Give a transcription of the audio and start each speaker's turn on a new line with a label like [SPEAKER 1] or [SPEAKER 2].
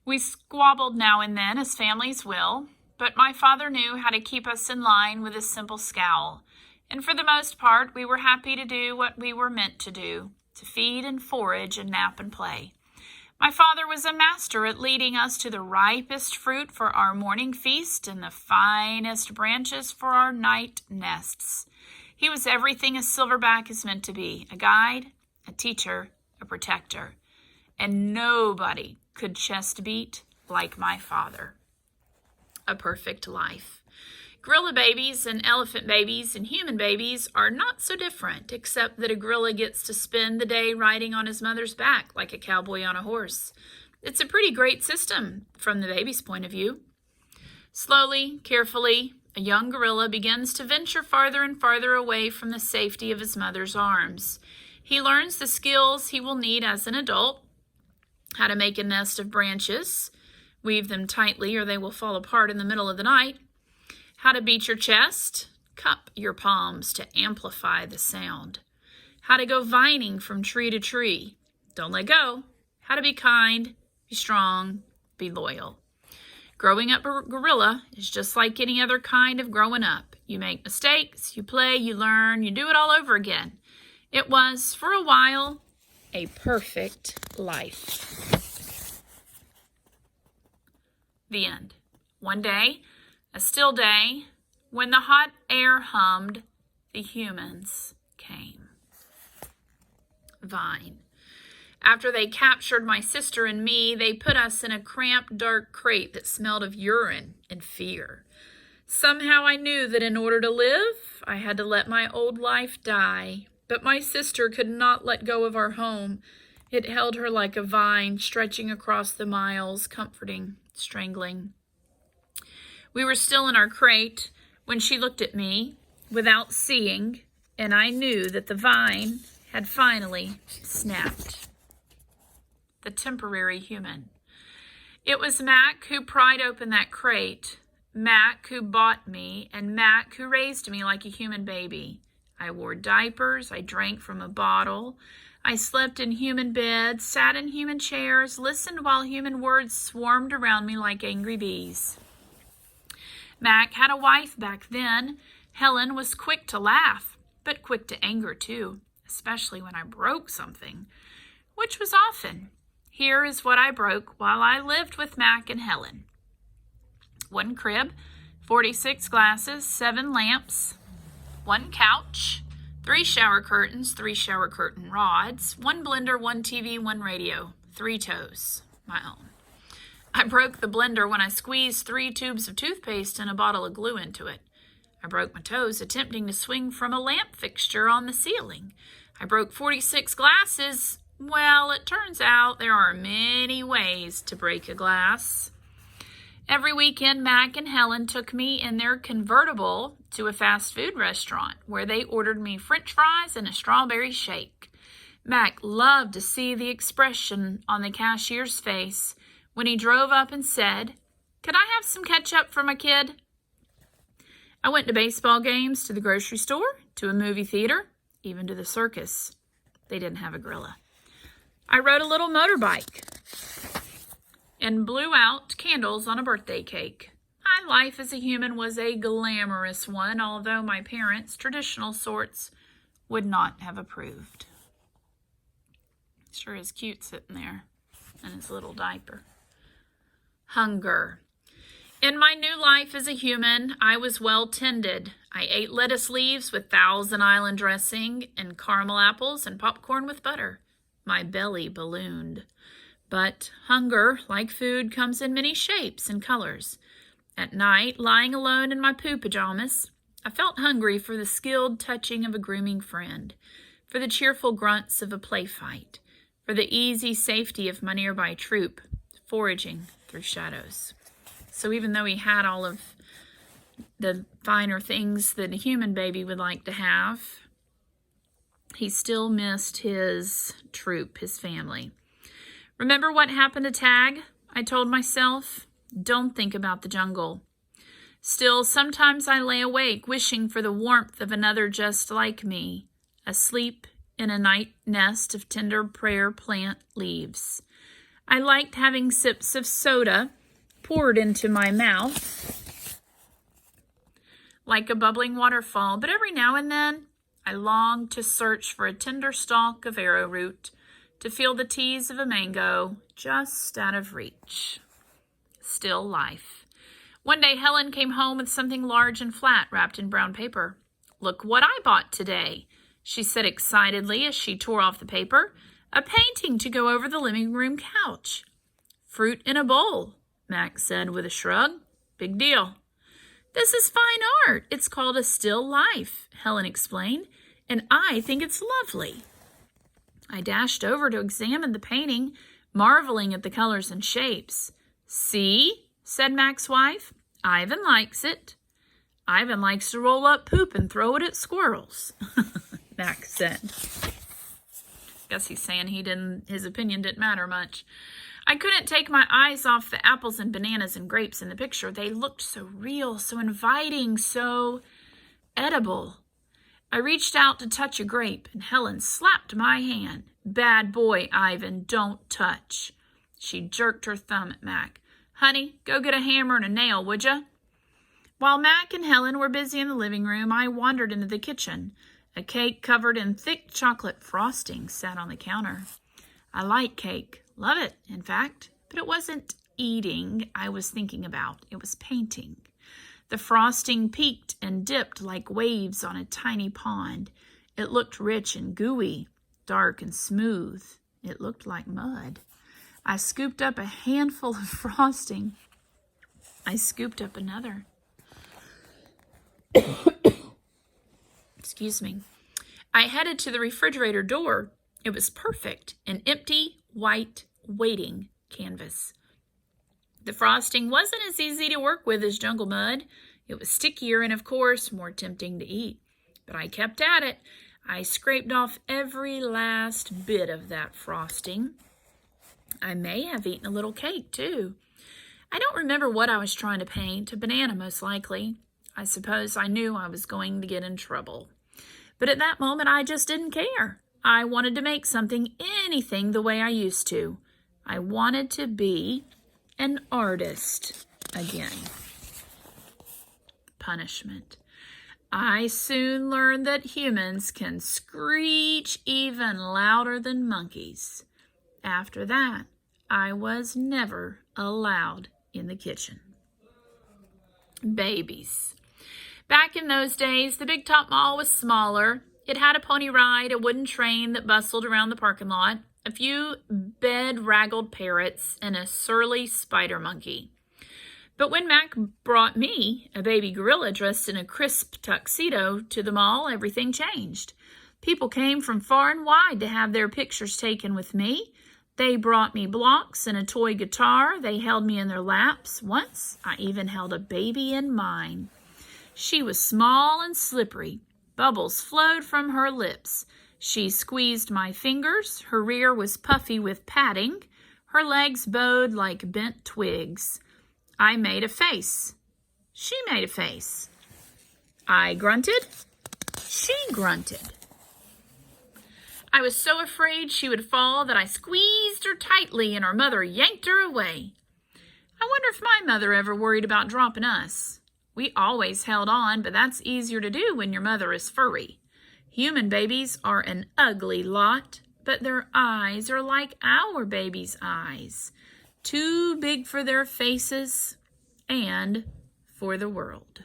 [SPEAKER 1] We squabbled now and then, as families will, but my father knew how to keep us in line with a simple scowl, and for the most part we were happy to do what we were meant to do, to feed and forage and nap and play. My father was a master at leading us to the ripest fruit for our morning feast and the finest branches for our night nests. He was everything a silverback is meant to be, a guide, a teacher, a protector. And nobody could chest beat like my father. A perfect life. Gorilla babies and elephant babies and human babies are not so different, except that a gorilla gets to spend the day riding on his mother's back like a cowboy on a horse. It's a pretty great system from the baby's point of view. Slowly, carefully, a young gorilla begins to venture farther and farther away from the safety of his mother's arms. He learns the skills he will need as an adult, how to make a nest of branches, weave them tightly or they will fall apart in the middle of the night, how to beat your chest, cup your palms to amplify the sound, how to go vining from tree to tree, don't let go, how to be kind, be strong, be loyal. Growing up a gorilla is just like any other kind of growing up. You make mistakes, you play, you learn, you do it all over again. It was, for a while, a perfect life. The end. One day, a still day, when the hot air hummed, the humans came. Vine. After they captured my sister and me, they put us in a cramped, dark crate that smelled of urine and fear. Somehow I knew that in order to live, I had to let my old life die. But my sister could not let go of our home. It held her like a vine, stretching across the miles, comforting, strangling. We were still in our crate when she looked at me without seeing, and I knew that the vine had finally snapped. The temporary human. It was Mac who pried open that crate, Mac who bought me, and Mac who raised me like a human baby. I wore diapers, I drank from a bottle, I slept in human beds, sat in human chairs, listened while human words swarmed around me like angry bees. Mac had a wife back then. Helen was quick to laugh, but quick to anger too, especially when I broke something, which was often. Here is what I broke while I lived with Mac and Helen. 1 crib, 46 glasses, 7 lamps, 1 couch, 3 shower curtains, 3 shower curtain rods, 1 blender, 1 TV, 1 radio, 3 toes, my own. I broke the blender when I squeezed 3 tubes of toothpaste and a bottle of glue into it. I broke my toes attempting to swing from a lamp fixture on the ceiling. I broke 46 glasses. Well, it turns out there are many ways to break a glass. Every weekend, Mac and Helen took me in their convertible to a fast food restaurant where they ordered me French fries and a strawberry shake. Mac loved to see the expression on the cashier's face when he drove up and said, "Could I have some ketchup for my kid?" I went to baseball games, to the grocery store, to a movie theater, even to the circus. They didn't have a gorilla. I rode a little motorbike and blew out candles on a birthday cake. My life as a human was a glamorous one, although my parents, traditional sorts, would not have approved. Sure is cute sitting there in his little diaper. Hunger. In my new life as a human, I was well tended. I ate lettuce leaves with Thousand Island dressing and caramel apples and popcorn with butter. My belly ballooned. But hunger, like food, comes in many shapes and colors. At night, lying alone in my poo pajamas, I felt hungry for the skilled touching of a grooming friend, for the cheerful grunts of a play fight, for the easy safety of my nearby troop, foraging through shadows. So even though he had all of the finer things that a human baby would like to have, he still missed his troop, his family. Remember what happened to Tag? I told myself, don't think about the jungle. Still, sometimes I lay awake wishing for the warmth of another just like me, asleep in a night nest of tender prayer plant leaves. I liked having sips of soda poured into my mouth like a bubbling waterfall, but every now and then I longed to search for a tender stalk of arrowroot, to feel the tease of a mango just out of reach. Still life. One day Helen came home with something large and flat wrapped in brown paper. "Look what I bought today," she said excitedly as she tore off the paper. "A painting to go over the living room couch." "Fruit in a bowl," Max said with a shrug. "Big deal." "This is fine art. It's called a still life," Helen explained, "and I think it's lovely." I dashed over to examine the painting, marveling at the colors and shapes. "See," said Mac's wife, "Ivan likes it." "Ivan likes to roll up poop and throw it at squirrels," Mac said. Guess he's saying his opinion didn't matter much. I couldn't take my eyes off the apples and bananas and grapes in the picture. They looked so real, so inviting, so edible. I reached out to touch a grape, and Helen slapped my hand. "Bad boy, Ivan, don't touch." She jerked her thumb at Mac. "Honey, go get a hammer and a nail, would ya?" While Mac and Helen were busy in the living room, I wandered into the kitchen. A cake covered in thick chocolate frosting sat on the counter. I like cake. Love it, in fact. But it wasn't eating I was thinking about. It was painting. The frosting peaked and dipped like waves on a tiny pond. It looked rich and gooey, dark and smooth. It looked like mud. I scooped up a handful of frosting. I scooped up another. Excuse me. I headed to the refrigerator door. It was perfect, an empty, white, waiting canvas. The frosting wasn't as easy to work with as jungle mud. It was stickier and, of course, more tempting to eat. But I kept at it. I scraped off every last bit of that frosting. I may have eaten a little cake, too. I don't remember what I was trying to paint. A banana, most likely. I suppose I knew I was going to get in trouble. But at that moment, I just didn't care. I wanted to make something, anything the way I used to. I wanted to be an artist again. Punishment. I soon learned that humans can screech even louder than monkeys. After that, I was never allowed in the kitchen. Babies. Back in those days, the Big Top Mall was smaller. It had a pony ride, a wooden train that bustled around the parking lot, a few bedraggled parrots, and a surly spider monkey. But when Mac brought me, a baby gorilla dressed in a crisp tuxedo, to the mall, everything changed. People came from far and wide to have their pictures taken with me. They brought me blocks and a toy guitar. They held me in their laps. Once, I even held a baby in mine. She was small and slippery. Bubbles flowed from her lips. She squeezed my fingers. Her rear was puffy with padding. Her legs bowed like bent twigs. I made a face. She made a face. I grunted. She grunted. I was so afraid she would fall that I squeezed her tightly and her mother yanked her away. I wonder if my mother ever worried about dropping us. We always held on, but that's easier to do when your mother is furry. Human babies are an ugly lot, but their eyes are like our babies' eyes. Too big for their faces and for the world.